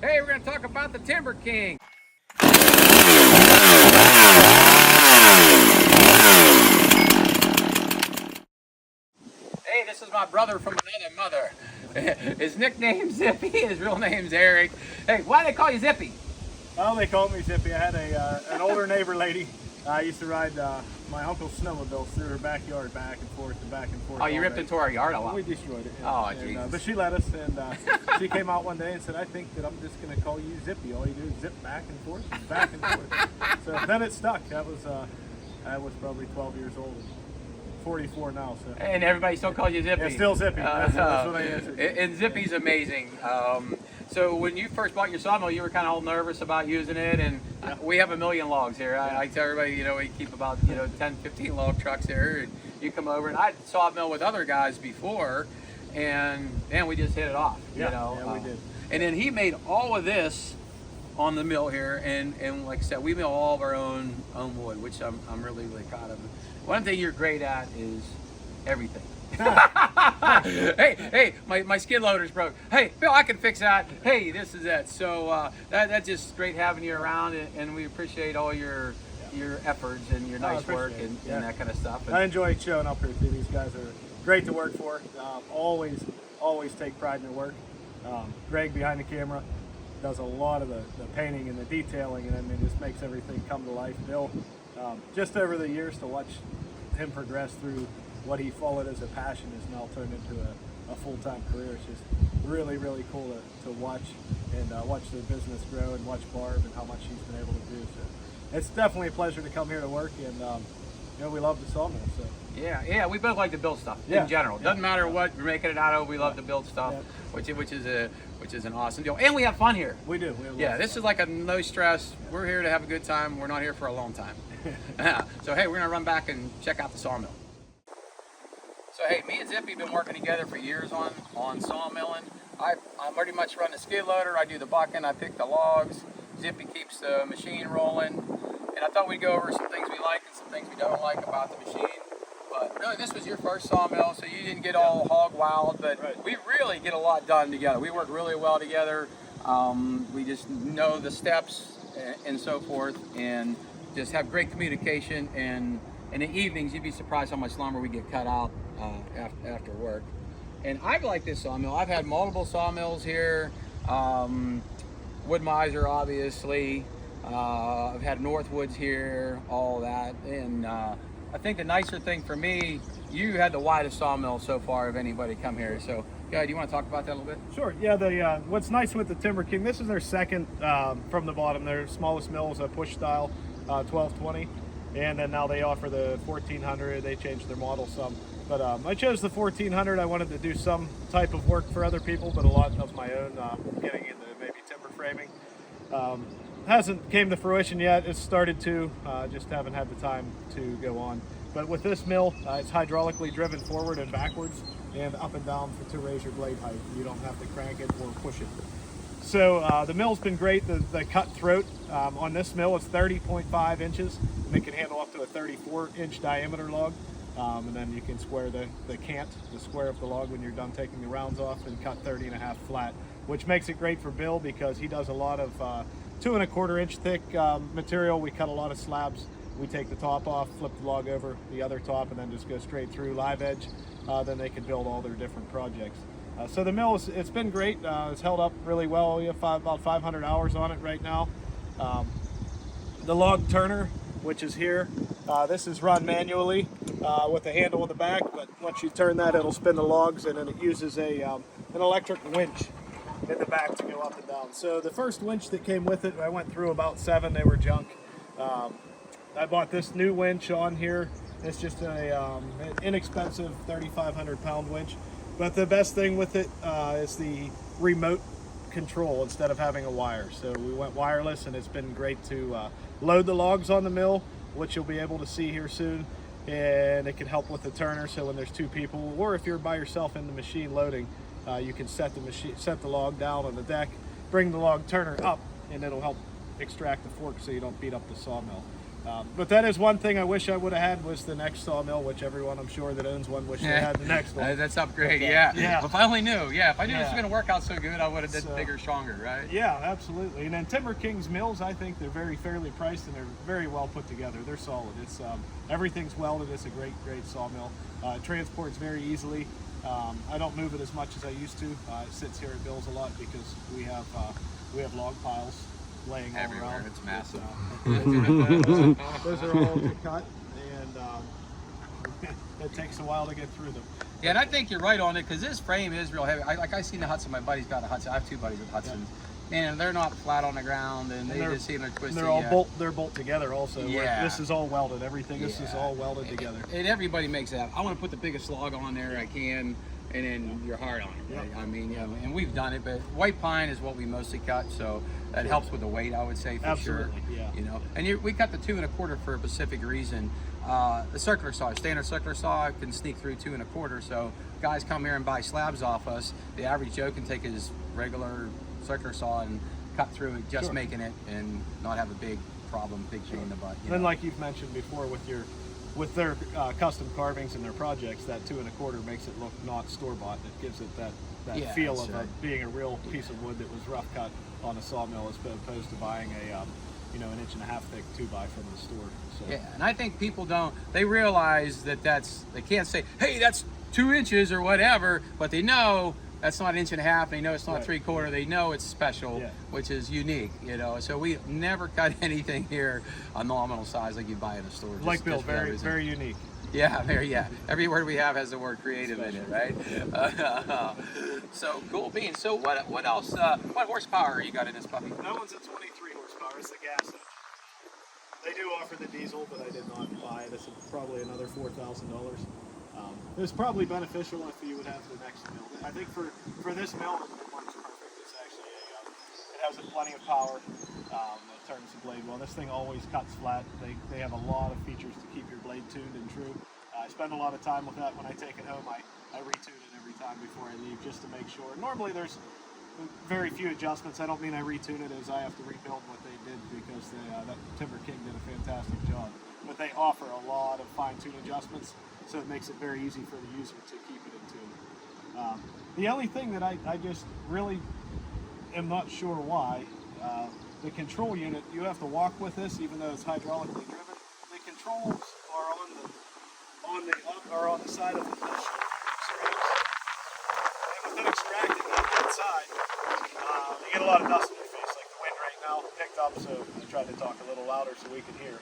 Hey, we're going to talk about the TimberKing. Hey, this is my brother from another mother. His nickname's Zippy, his real name's Eric. Hey, why do they call you Zippy? Well, they called me Zippy. I had an older neighbor lady. I used to ride my uncle's snowmobile through her backyard back and forth and back and forth. Oh, you ripped into our yard a lot. We destroyed it. Oh, jeez. But she let us, and she came out one day and said, I think that I'm just going to call you Zippy. All you do is zip back and forth and back and forth. So then it stuck. I was probably 12 years old. 44 now. So. And everybody still calls you Zippy. It's still Zippy. That's what I answered. And Zippy's amazing. So when you first bought your sawmill, you were kind of all nervous about using it, and we have 1 million logs here. I tell everybody, we keep about 10, 15 log trucks here, and you come over, and I sawmill with other guys before, and we just hit it off. Yeah, we did. And then he made all of this on the mill here, and like I said, we mill all of our own wood, which I'm really proud of. One thing you're great at is everything. hey, my skid loader's broke. Hey, Bill, I can fix that. Hey, this is that. So that's just great having you around, and we appreciate all your efforts and your nice work and that kind of stuff. I enjoy showing up here too. These guys are great to work for. Always take pride in their work. Greg behind the camera does a lot of the painting and the detailing, and I mean, just makes everything come to life. Bill, just over the years to watch him progress through what he followed as a passion is now turned into a full-time career. It's just really cool to watch and watch the business grow and watch Barb and how much she's been able to do. So it's definitely a pleasure to come here to work, and we love the sawmill. So yeah, we both like to build stuff in general. Doesn't matter what we're making it out of. We love to build stuff, which is an awesome deal, and we have fun here. We do. This is like a no stress. We're here to have a good time. We're not here for a long time. So hey, we're gonna run back and check out the sawmill. So hey, me and Zippy have been working together for years on sawmilling. I pretty much run the skid loader, I do the bucking, I pick the logs. Zippy keeps the machine rolling. And I thought we'd go over some things we like and some things we don't like about the machine. But really, this was your first sawmill, so you didn't get all hog wild, but we really get a lot done together. We work really well together. We just know the steps and so forth, and just have great communication. And in the evenings, you'd be surprised how much lumber we get cut out after work. And I like this sawmill. I've had multiple sawmills here. Wood Miser, obviously. I've had Northwoods here, all that. And I think the nicer thing for me, you had the widest sawmill so far of anybody come here. So, do you want to talk about that a little bit? Sure. Yeah. What's nice with the TimberKing, this is their second from the bottom. Their smallest mill is a push style 1220, and then now they offer the 1400. They changed their model some, but I chose the 1400. I wanted to do some type of work for other people, but a lot of my own, getting into maybe timber framing. Hasn't came to fruition yet. It's started to, just haven't had the time to go on. But with this mill, it's hydraulically driven forward and backwards and up and down to raise your blade height. You don't have to crank it or push it. So the mill's been great. The cut throat on this mill is 30.5 inches, and it can handle up to a 34-inch diameter log. And then you can square the cant, the square of the log, when you're done taking the rounds off, and cut 30.5 flat, which makes it great for Bill because he does a lot of 2 1/4 inch thick material. We cut a lot of slabs. We take the top off, flip the log over the other top, and then just go straight through live edge. Then they can build all their different projects. So the mill, it's been great. It's held up really well. We have about 500 hours on it right now. The log turner, which is here, this is run manually with a handle in the back, but once you turn that, it'll spin the logs, and then it uses an electric winch in the back to go up and down. So the first winch that came with it, I went through about 7. They were junk. I bought this new winch on here. It's just an inexpensive 3,500 pound winch. But the best thing with it is the remote control instead of having a wire. So we went wireless, and it's been great to load the logs on the mill, which you'll be able to see here soon. And it can help with the turner, so when there's 2 people, or if you're by yourself in the machine loading, you can set the log down on the deck, bring the log turner up, and it'll help extract the fork so you don't beat up the sawmill. But that is one thing I wish I would have had was the next sawmill, which everyone I'm sure that owns one wish they had the next one. That's upgrade, But, yeah. yeah. If I only knew, if I knew this was Yeah. going to work out so good, I would have did bigger, stronger, right? Yeah, absolutely. And then TimberKing's mills, I think they're very fairly priced and they're very well put together. They're solid. It's everything's welded. It's a great sawmill. It transports very easily. I don't move it as much as I used to. It sits here at Bill's a lot because we have log piles laying all Everywhere. around. It's massive. Those are all to cut, and it takes a while to get through them. Yeah, and I think you're right on it because this frame is real heavy. I seen the Hudson. My buddy's got a Hudson. I have two buddies with Hudsons. Man, they're not flat on the ground, and they just seem to twist. They're all they're bolt together also. Yeah. This is all welded. Everything. This is all welded together. And everybody makes that. I want to put the biggest log on there I can, and then you're hard on it. Right? I mean, and we've done it, but white pine is what we mostly cut, so that helps with the weight, I would say, for sure. Yeah. You know, and we cut the 2 1/4 for a specific reason. The circular saw, standard circular saw, can sneak through 2 1/4. So guys come here and buy slabs off us. The average Joe can take his regular circular saw and cut through it, just making it, and not have a big problem, big pain in the butt. Then, like you've mentioned before, with their custom carvings and their projects, that 2 1/4 makes it look not store-bought. It gives it that feel of being a real piece of wood that was rough cut on a sawmill, as opposed to buying a 1 1/2 thick 2x from the store. So. Yeah, and I think people they realize that they can't say, hey, that's 2 inches or whatever, but they know that's not 1 1/2. They know it's not 3/4. They know it's special, which is unique, So we never cut anything here a nominal size like you buy in a store. Like Bill, very unique. Yeah, every word we have has the word creative in it, right? So cool beans. So what else? What horsepower you got in this puppy? That one's a 23 horsepower. It's the gas engine. They do offer the diesel, but I did not buy it. It's probably another $4,000. It was probably beneficial if you would have the next mill. I think for this mill, it works perfect. It's actually it has plenty of power. It turns the blade well. This thing always cuts flat. They have a lot of features to keep your blade tuned and true. I spend a lot of time with that. When I take it home, I retune it every time before I leave, just to make sure. Normally there's very few adjustments. I don't mean I retune it as I have to rebuild what they did, because that TimberKing did a fantastic job. But they offer a lot of fine-tune adjustments, so it makes it very easy for the user to keep it in tune. The only thing that I just really am not sure why, the control unit, you have to walk with this, even though it's hydraulically driven. The controls are on the side of the push screws. And with it extracting on the inside, you get a lot of dust in your face, like the wind right now picked up, so I tried to talk a little louder so we could hear.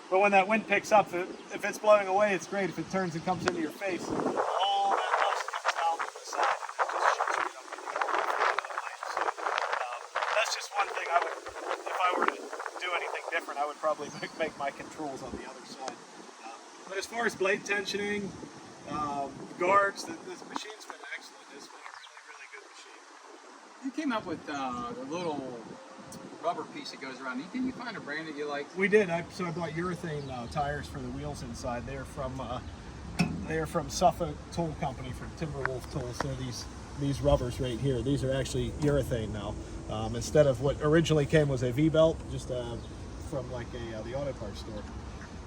But when that wind picks up, if it's blowing away, it's great. If it turns and comes into your face, all that dust comes down to the side and it just shoots right up into the blade. So that's just one thing if I were to do anything different, I would probably make my controls on the other side. But as far as blade tensioning, guards, this machine's been excellent. It's been a really, really good machine. You came up with a little rubber piece that goes around. Didn't you find a brand that you liked? We did. So I bought urethane tires for the wheels inside. They're from Suffolk Tool Company, from Timberwolf Tools. So these rubbers right here, these are actually urethane now. Instead of what originally came was a V-belt, just from like the auto parts store.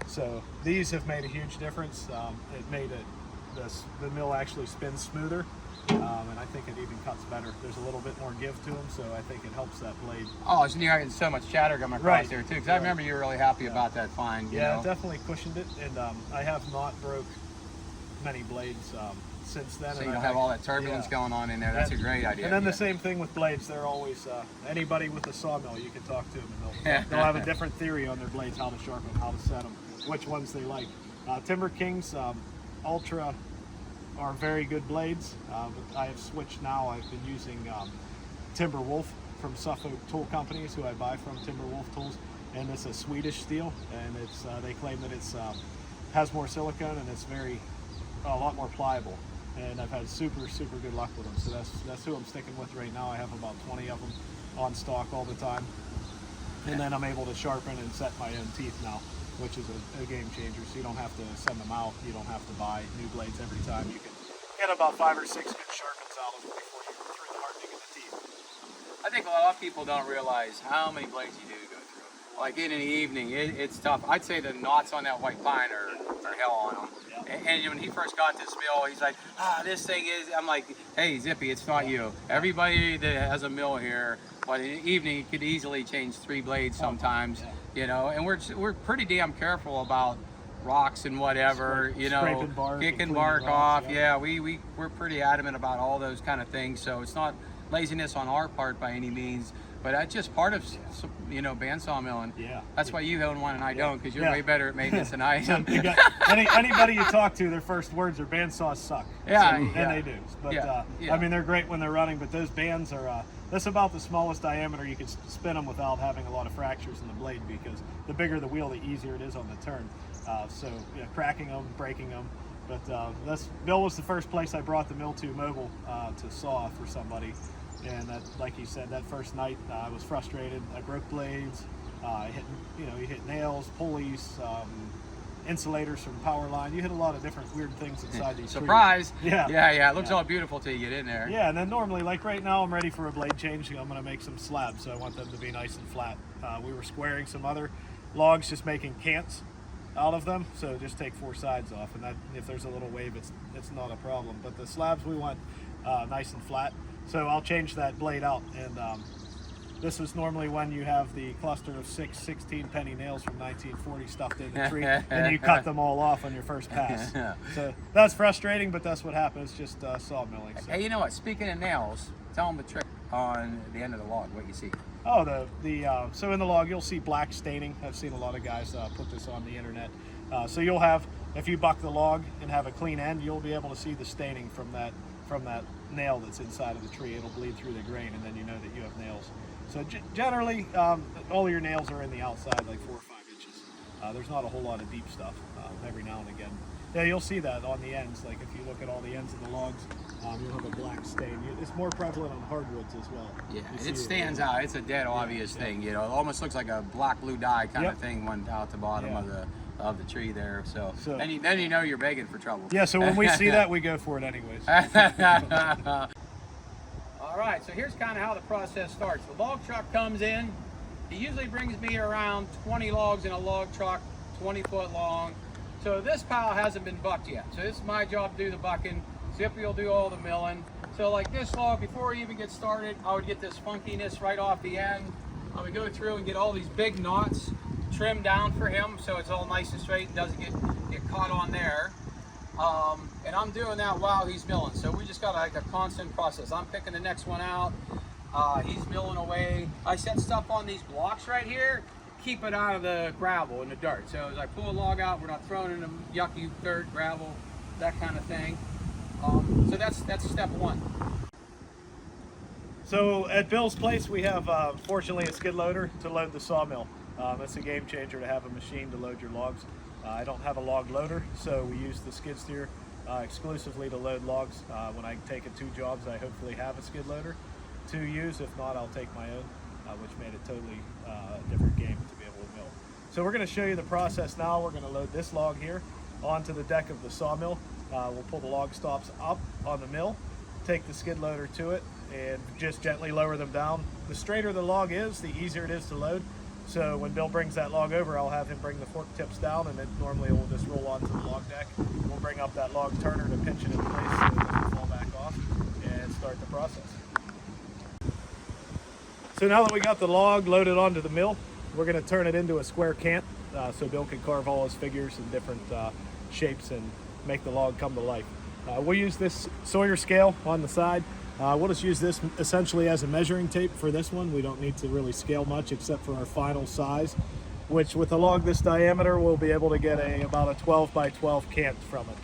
So these have made a huge difference. It made the mill actually spin smoother. And I think it even cuts better. There's a little bit more give to them, so I think it helps that blade. Oh, so you're getting so much chatter coming across there too, because I remember you were really happy about that find. Yeah, it definitely cushioned it, and I have not broke many blades since then. So you don't have all that turbulence going on in there. That's a great idea. And then the same thing with blades. They're always, anybody with a sawmill, you can talk to them, and they'll have a different theory on their blades, how to sharpen them, how to set them, which ones they like. TimberKing's Ultra are very good blades, but I have switched now. I've been using Timberwolf from Suffolk Tool Companies, who I buy from, Timberwolf Tools, and it's a Swedish steel, and it's they claim that it's has more silicone and it's a lot more pliable, and I've had super good luck with them. So that's who I'm sticking with right now. I have about 20 of them on stock all the time, and then I'm able to sharpen and set my own teeth now, which is a game changer. So you don't have to send them out. You don't have to buy new blades every time. You can get about 5 or 6 good sharpens out of them before you go through the hardening of the teeth. I think a lot of people don't realize how many blades you do go through. A like in the evening, it's tough. I'd say the knots on that white pine are hell on them. And when he first got this mill, he's like, this thing is, I'm like, hey, Zippy, it's not you. Everybody that has a mill here, but in the evening, you could easily change 3 blades sometimes, you know, and we're pretty damn careful about rocks and whatever, you know, kicking bark off. Yeah, we're pretty adamant about all those kind of things. So it's not laziness on our part by any means, but that's just part of, you know, bandsaw milling. Yeah. That's why you own one and I don't, because you're way better at maintenance than I am. Anybody you talk to, their first words are bandsaws suck. Yeah. And they do. But I mean, they're great when they're running, but those bands are, that's about the smallest diameter you can spin them without having a lot of fractures in the blade, because the bigger the wheel, the easier it is on the turn. So yeah, cracking them, breaking them. But Bill was the first place I brought the mill to mobile to saw for somebody. And that, like you said, that first night I was frustrated. I broke blades, you hit nails, pulleys, insulators from power line. You hit a lot of different weird things inside these Surprise! Trees. Yeah. Yeah, it looks all beautiful till you get in there. Yeah, and then normally, like right now, I'm ready for a blade change. I'm going to make some slabs, so I want them to be nice and flat. We were squaring some other logs, just making cants out of them, so just take 4 sides off, and that, if there's a little wave, it's not a problem. But the slabs we want nice and flat. So I'll change that blade out, and this is normally when you have the cluster of 6 16-penny nails from 1940 stuffed in the tree, and you cut them all off on your first pass. So that's frustrating, but that's what happens, just sawmilling. So. Hey, you know what? Speaking of nails, tell them the trick on the end of the log, what you see. Oh, so in the log you'll see black staining. I've seen a lot of guys put this on the internet. So you'll have, if you buck the log and have a clean end, you'll be able to see the staining from that nail that's inside of the tree. It'll bleed through the grain, and then you know that you have nails. So generally, all your nails are in the outside, like 4 or 5 inches. There's not a whole lot of deep stuff. Every now and again, yeah, you'll see that on the ends. Like if you look at all the ends of the logs, you'll have a black stain. It's more prevalent on hardwoods as well. Yeah, it stands out. It's a dead obvious thing. You know, it almost looks like a black blue dye kind of thing went out the bottom of the tree there. So then you know you're begging for trouble. Yeah. So when we see that, we go for it anyways. All right, so here's kind of how the process starts. The log truck comes in. He usually brings me around 20 logs in a log truck, 20 foot long. So this pile hasn't been bucked yet. So this is my job to do the bucking. Zippy will do all the milling. So like this log, before we even get started, I would get this funkiness right off the end. I would go through and get all these big knots trimmed down for him so it's all nice and straight and doesn't get caught on there. And I'm doing that while he's milling. So we just got like a constant process. I'm picking the next one out. He's milling away. I set stuff on these blocks right here, keep it out of the gravel and the dirt. So as I pull a log out, we're not throwing it in the yucky dirt, gravel, that kind of thing. So that's step 1. So at Bill's place, we have, fortunately, a skid loader to load the sawmill. It's a game changer to have a machine to load your logs. I don't have a log loader, so we use the skid steer exclusively to load logs. When I take it 2 jobs, I hopefully have a skid loader to use. If not, I'll take my own, which made it totally different game to be able to mill. So we're going to show you the process now. We're going to load this log here onto the deck of the sawmill. We'll pull the log stops up on the mill, take the skid loader to it, and just gently lower them down. The straighter the log is, the easier it is to load. So when Bill brings that log over, I'll have him bring the fork tips down, and then normally it will just roll onto the log deck. We'll bring up that log turner to pinch it in place so it doesn't fall back off, and start the process. So now that we got the log loaded onto the mill, we're going to turn it into a square cant so Bill can carve all his figures in different shapes and make the log come to life. We'll use this Sawyer scale on the side. We'll just use this essentially as a measuring tape for this one. We don't need to really scale much except for our final size, which with a log this diameter, we'll be able to get about a 12 by 12 cant from it.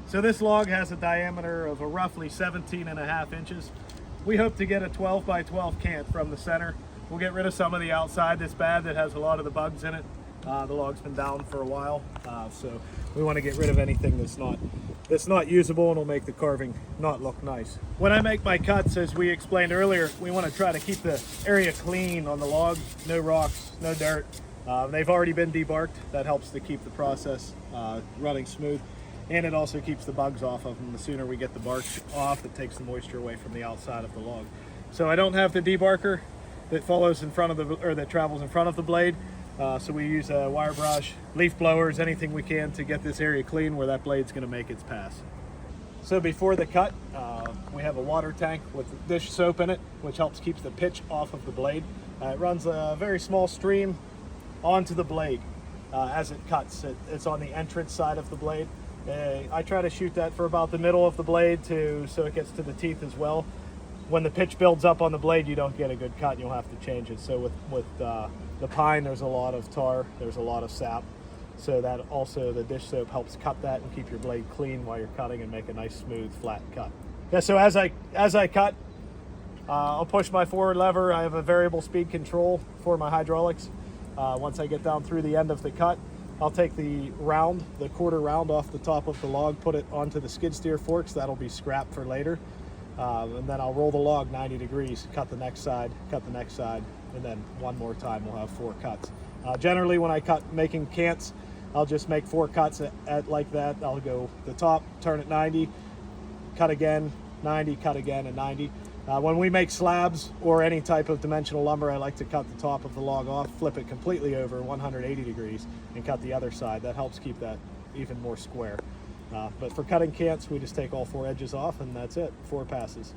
So this log has a diameter of a roughly 17.5 inches. We hope to get a 12 by 12 cant from the center. We'll get rid of some of the outside that's bad, that has a lot of the bugs in it. The log's been down for a while, so we want to get rid of anything that's not usable and will make the carving not look nice. When I make my cuts, as we explained earlier, we want to try to keep the area clean on the log, no rocks, no dirt. They've already been debarked. That helps to keep the process running smooth, and it also keeps the bugs off of them. The sooner we get the bark off, it takes the moisture away from the outside of the log. So I don't have the debarker. that follows in front of the, or that travels in front of the blade. So we use a wire brush, leaf blowers, anything we can to get this area clean where that blade's going to make its pass. So before the cut, we have a water tank with dish soap in it, which helps keep the pitch off of the blade. It runs a very small stream onto the blade as it cuts. It's on the entrance side of the blade. I try to shoot that for about the middle of the blade so it gets to the teeth as well. When the pitch builds up on the blade, you don't get a good cut and you'll have to change it. So with the pine, there's a lot of tar, there's a lot of sap. So that also, the dish soap helps cut that and keep your blade clean while you're cutting and make a nice smooth flat cut. Yeah, so as I cut, I'll push my forward lever. I have a variable speed control for my hydraulics. Once I get down through the end of the cut, I'll take the quarter round off the top of the log, put it onto the skid steer forks. That'll be scrap for later. And then I'll roll the log 90 degrees, cut the next side, and then one more time we'll have 4 cuts. Generally when I cut making cants, I'll just make 4 cuts at like that. I'll go the top, turn it 90, cut again, 90, cut again, and 90. When we make slabs or any type of dimensional lumber, I like to cut the top of the log off, flip it completely over 180 degrees, and cut the other side. That helps keep that even more square. But for cutting cants, we just take all 4 edges off, and that's it, 4 passes.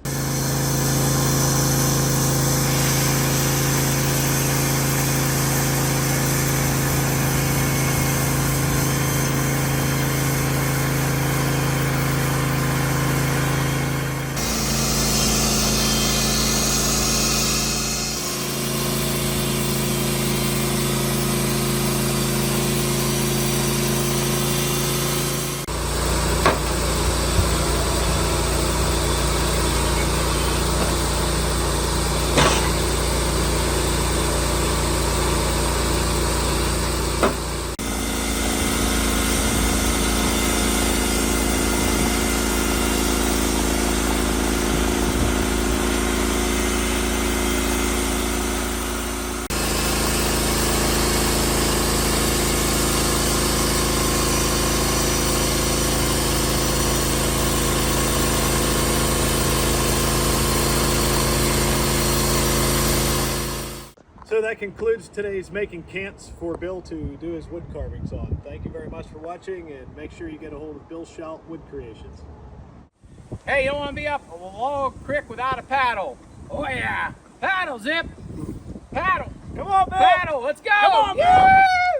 So that concludes today's making cants for Bill to do his wood carvings on. Thank you very much for watching, and make sure you get a hold of Bill Schaudt Wood Creations. Hey, you don't want to be up a log creek without a paddle. Oh yeah, paddle, Zip. Paddle. Come on, Bill! Paddle, let's go. Come on, Bill! Yeah!